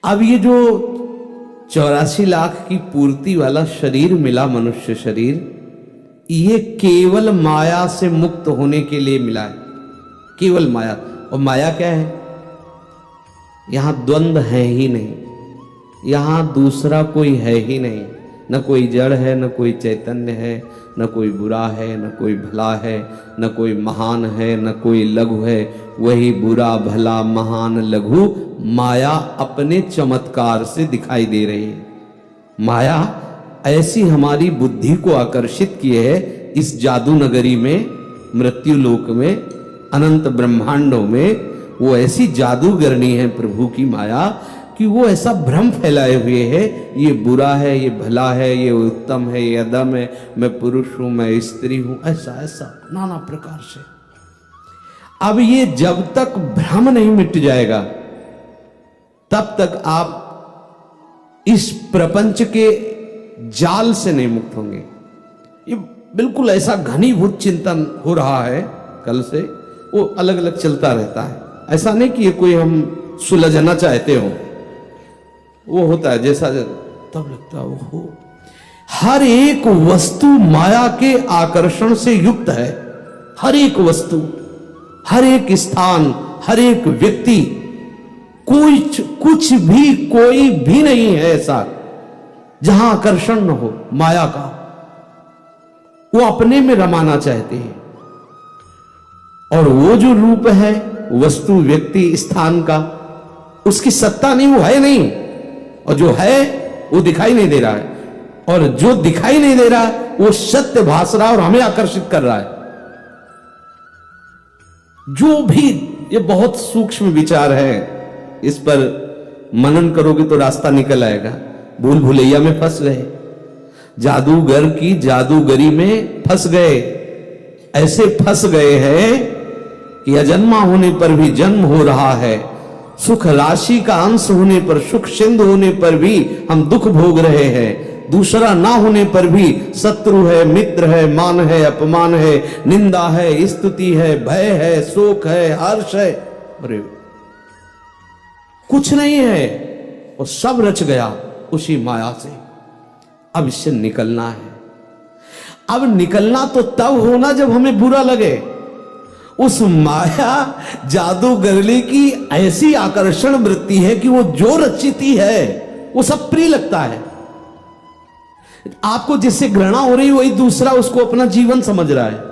अब ये जो 84 लाख की पूर्ति वाला शरीर मिला, मनुष्य शरीर, ये केवल माया से मुक्त होने के लिए मिला है, केवल माया। और माया क्या है? यहां द्वंद्व है ही नहीं, यहां दूसरा कोई है ही नहीं, न कोई जड़ है, न कोई चैतन्य है, न कोई बुरा है, न कोई भला है, न कोई महान है, न कोई लघु है। वही बुरा भला महान लघु माया अपने चमत्कार से दिखाई दे रही है। माया ऐसी हमारी बुद्धि को आकर्षित किए है इस जादू नगरी में, मृत्यु लोक में, अनंत ब्रह्मांडों में। वो ऐसी जादूगरनी है प्रभु की माया कि वो ऐसा भ्रम फैलाए हुए है, ये बुरा है, ये भला है, ये उत्तम है, ये अधम है, मैं पुरुष हूं, मैं स्त्री हूं, ऐसा ऐसा नाना प्रकार से। अब ये जब तक भ्रम नहीं मिट जाएगा तब तक आप इस प्रपंच के जाल से नहीं मुक्त होंगे। ये बिल्कुल ऐसा घनीभूत चिंतन हो रहा है कल से, वो अलग अलग चलता रहता है। ऐसा नहीं कि ये कोई हम सुलझना चाहते हो, वो होता है जैसा तब लगता है वो हो। हर एक वस्तु माया के आकर्षण से युक्त है, हर एक वस्तु, हर एक स्थान, हर एक व्यक्ति, कुछ भी कोई भी नहीं है ऐसा जहां आकर्षण न हो माया का। वो अपने में रमाना चाहते हैं, और वो जो रूप है वस्तु, व्यक्ति, स्थान का, उसकी सत्ता नहीं, वो है नहीं, और जो है वो दिखाई नहीं दे रहा है, और जो दिखाई नहीं दे रहा है वो सत्य भास रहा है और हमें आकर्षित कर रहा है। जो भी, ये बहुत सूक्ष्म विचार है, इस पर मनन करोगे तो रास्ता निकल आएगा। भूल भुलैया में फंस गए, जादूगर की जादूगरी में फंस गए, ऐसे फंस गए हैं कि अजन्मा होने पर भी जन्म हो रहा है, सुख राशि का अंश होने पर, सुख सिंधु होने पर भी हम दुख भोग रहे हैं, दूसरा ना होने पर भी शत्रु है, मित्र है, मान है, अपमान है, निंदा है, स्तुति है, भय है, शोक है, हर्ष है, अरे कुछ नहीं है, और सब रच गया उसी माया से। अब इससे निकलना है। अब निकलना तो तब होना जब हमें बुरा लगे। उस माया जादूगरली की ऐसी आकर्षण वृत्ति है कि वो जो रचिती है वो सब प्रिय लगता है। आपको जिससे घृणा हो रही वही दूसरा उसको अपना जीवन समझ रहा है।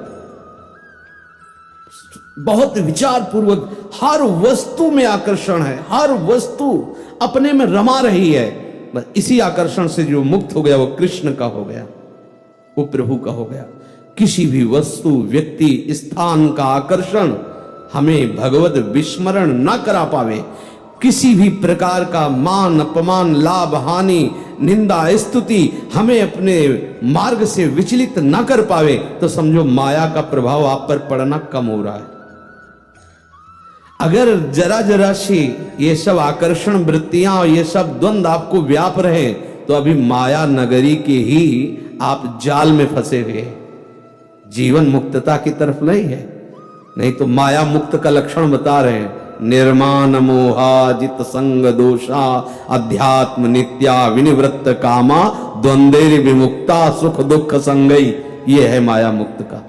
बहुत विचार पूर्वक, हर वस्तु में आकर्षण है, हर वस्तु अपने में रमा रही है। बस इसी आकर्षण से जो मुक्त हो गया वो कृष्ण का हो गया, वो प्रभु का हो गया। किसी भी वस्तु, व्यक्ति, स्थान का आकर्षण हमें भगवत विस्मरण न करा पावे, किसी भी प्रकार का मान, अपमान, लाभ, हानि, निंदा, स्तुति हमें अपने मार्ग से विचलित न कर पावे, तो समझो माया का प्रभाव आप पर पड़ना कम हो रहा है। अगर जरा जरा सी ये सब आकर्षण वृत्तियां और ये सब द्वंद्व आपको व्याप रहे तो अभी माया नगरी के ही आप जाल में फंसे हुए, जीवन मुक्तता की तरफ नहीं है। नहीं तो माया मुक्त का लक्षण बता रहे हैं, निर्माण मोहाजित संग दोषा अध्यात्म नित्या विनिवृत्त कामा द्वंद्वेर विमुक्ता सुख दुख संगई। ये है माया मुक्त का।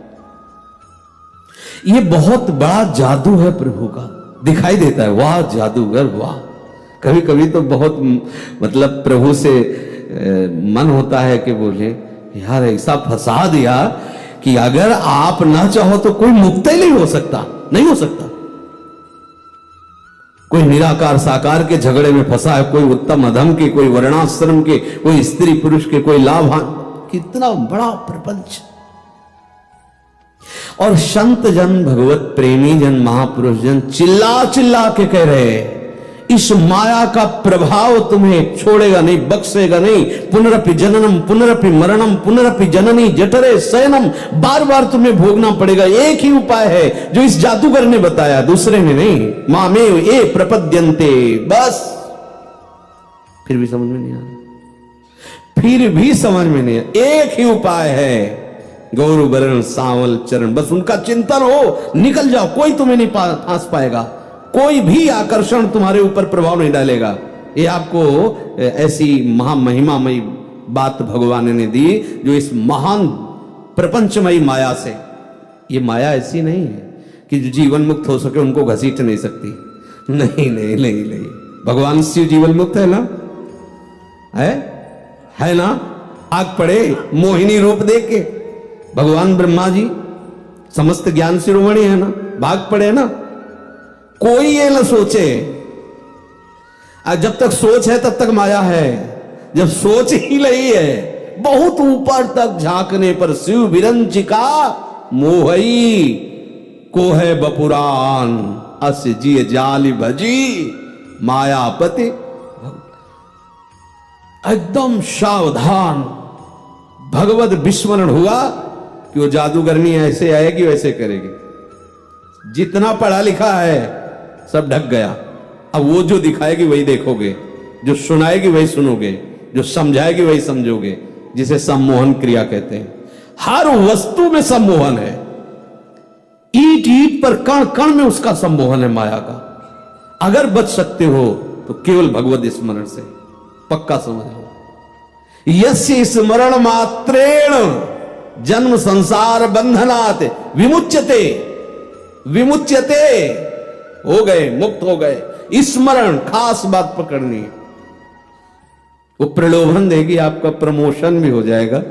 ये बहुत बड़ा जादू है प्रभु का, दिखाई देता है। वाह जादूगर वाह। कभी कभी तो बहुत मतलब प्रभु से मन होता है कि बोले यार ऐसा फंसा दिया कि अगर आप ना चाहो तो कोई मुक्त ही नहीं हो सकता, नहीं हो सकता। कोई निराकार साकार के झगड़े में फंसा है, कोई उत्तम अधम के, कोई वर्णाश्रम के, कोई स्त्री पुरुष के, कोई लाभ हानि, कितना बड़ा प्रपंच। और संत जन, भगवत प्रेमी जन, महापुरुष जन चिल्ला चिल्ला के कह रहे हैं इस माया का प्रभाव तुम्हें छोड़ेगा नहीं, बख्शेगा नहीं। पुनरपि जननम पुनरपि मरणम पुनरपि जननी जठरे शयनम, बार बार तुम्हें भोगना पड़ेगा। एक ही उपाय है जो इस जादूगर ने बताया, दूसरे में नहीं। मामेव ये प्रपद्यन्ते, बस। फिर भी समझ में नहीं आ रहा, फिर भी समझ में नहीं आ। एक ही उपाय है, गौर वरण सांवल चरण, बस उनका चिंतन हो, निकल जाओ। कोई तुम्हें नहीं फांस पाएगा, कोई भी आकर्षण तुम्हारे ऊपर प्रभाव नहीं डालेगा। ये आपको ऐसी महामहिमामयी बात भगवान ने दी जो इस महान प्रपंचमयी माया से, ये माया ऐसी नहीं है कि जो जीवन मुक्त हो सके उनको घसीट नहीं सकती। नहीं नहीं नहीं नहीं, भगवान शिव जीवन मुक्त है ना, है ना। आग पड़े मोहिनी रूप देख के, भगवान ब्रह्मा जी समस्त ज्ञान शिरोमणि है ना, भाग पड़े ना। कोई ये न सोचे, जब तक सोच है तब तक माया है, जब सोच ही नहीं है बहुत ऊपर तक झांकने पर शिव विरंचिका मोहई को है बपुरान अस जिय जाली भजी मायापति। एकदम सावधान भगवत विस्मरण हुआ कि वो जादूगरनी ऐसे आएगी वैसे करेगी, जितना पढ़ा लिखा है सब ढक गया। अब वो जो दिखाएगी वही देखोगे, जो सुनाएगी वही सुनोगे, जो समझाएगी वही समझोगे, जिसे सम्मोहन क्रिया कहते हैं। हर वस्तु में सम्मोहन है, ईंट ईंट पर कण कण में उसका सम्मोहन है माया का। अगर बच सकते हो तो केवल भगवत स्मरण से, पक्का समझ लो। यस्य स्मरण मात्रेण जन्म संसार बंधनात् विमुच्यते, विमुच्यते, हो गए, मुक्त हो गए। स्मरण खास बात पकड़नी है, वो प्रलोभन देगी, आपका प्रमोशन भी हो जाएगा,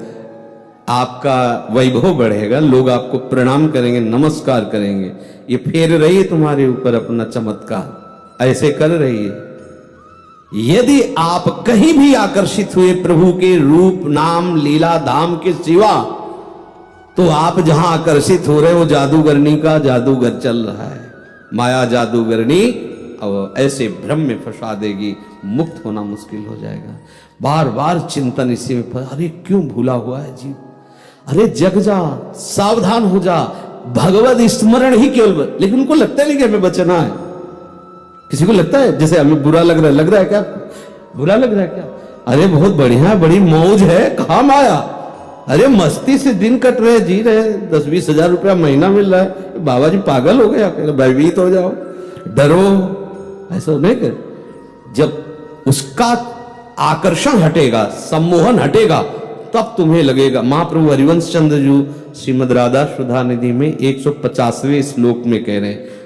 आपका वैभव बढ़ेगा, लोग आपको प्रणाम करेंगे, नमस्कार करेंगे। ये फेर रही है तुम्हारे ऊपर अपना चमत्कार, ऐसे कर रही है। यदि आप कहीं भी आकर्षित हुए प्रभु के रूप नाम लीला धाम के सिवा, तो आप जहां आकर्षित हो रहे हो जादूगरनी का जादूगर चल रहा है। माया जादूगरनी अब ऐसे भ्रम में फंसा देगी, मुक्त होना मुश्किल हो जाएगा। बार बार चिंतन इसी में, अरे क्यों भूला हुआ है जीव, अरे जग जा, सावधान हो जा, भगवत स्मरण ही केवल। लेकिन उनको लगता नहीं कि हमें बचना है। किसी को लगता है जैसे हमें बुरा लग रहा है क्या, बुरा लग रहा है क्या? अरे बहुत बढ़िया, बड़ी मौज है, कहाँ माया, अरे मस्ती से दिन कट रहे, जी रहे, 10-20 हजार रुपया महीना मिल रहा है। बाबा जी पागल हो गया, भयभीत हो जाओ, डरो, ऐसा नहीं कर। जब उसका आकर्षण हटेगा, सम्मोहन हटेगा, तब तुम्हें लगेगा। महाप्रभु हरिवंश चंद्र जी श्रीमद राधा सुधा निधि में 150वें श्लोक में कह रहे हैं,